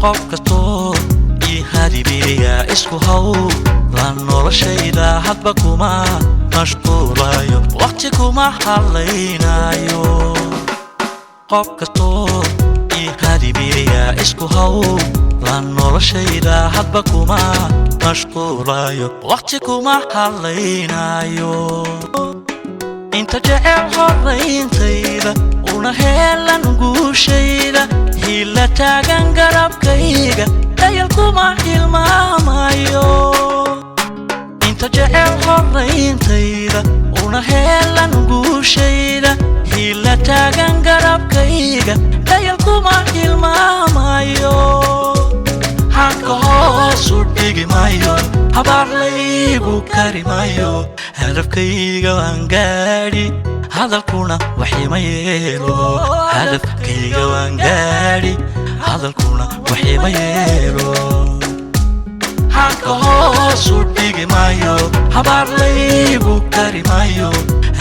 qof kasto ii hadibiya isku haw la noloshayda hadba kuma mashquulayo waqti kuma halaynayo qof kasto ii hadibiya isku haw la noloshayda hadba kuma mashquulayo waqti kuma halaynayo inta jecel horayntayda una helan guushayda hila taagan garabkayga dayal kuma hilmaamayo inta jecel horayntayda una helan guushayda hila taagan garabkayga dayal kuma hilmaamayo hanka hoosu dhigi maayo habaar laygu kari maayo hadafkayga waan gaadhi hadalkuna waxima yeelo hadafkayga waan gaadhi hadalkuna waxima yeelo hanka hoosu dhigi maayo habaar laygu kari maayo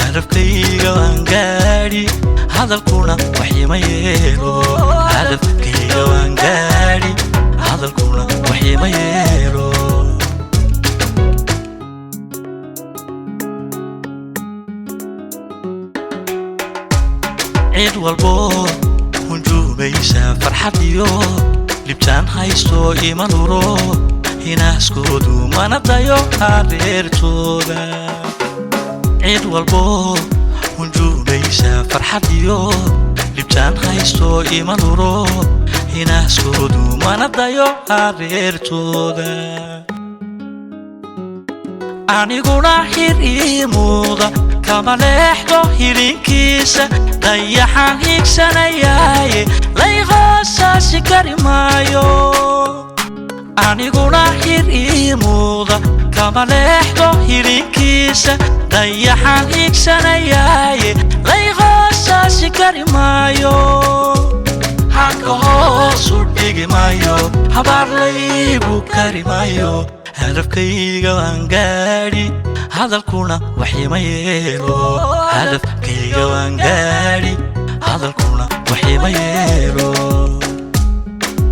hadafkayga waan gaadhi hadalkuna waxima yeelo hadafkayga waan gaadhi hadalkuna waxima yeelo عيد والبو ونجوميسا فرحتيو لبتان هايستو إيمانورو هنا سكودو ما نبدايو حريرتودا عيد والبو ونجوميسا فرحتيو لبتان هايستو إيمانورو هنا سكودو ما نبدايو حريرتودا aniguna hir ii muuda kama leexdo hilinkiisa dayaxaan higsanayaaye layqoosaasi kari maayo aniguna hir ii muuda kama leexdo hilinkiisa dayaxaan higsanayaaye layqoosaasi kari maayo hanka hoosu dhigi maayo habaar laygu kari maayo hadafkayga waan gaadhi hadalkuna waxima yeelo hadafkayga waan gaadhi hadalkuna waxima yeelo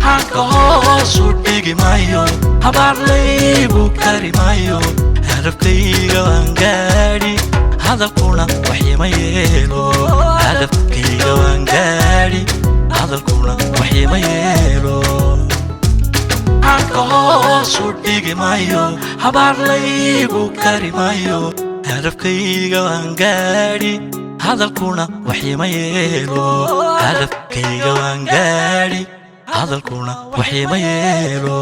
hanka hoosu dhigi maayo habaar laygu kari maayo hadafkayga waan gaadhi hadalkuna waxima yeelo hadafkayga waan gaadhi hadalkuna waxima yeelo hanka hoosu dhigi maayo habaar laygu kari maayo hadafkayga waan gaadhi hadalkuna waxima yeelo hadafkayga waan gaadhi hadalkuna waxima yeelo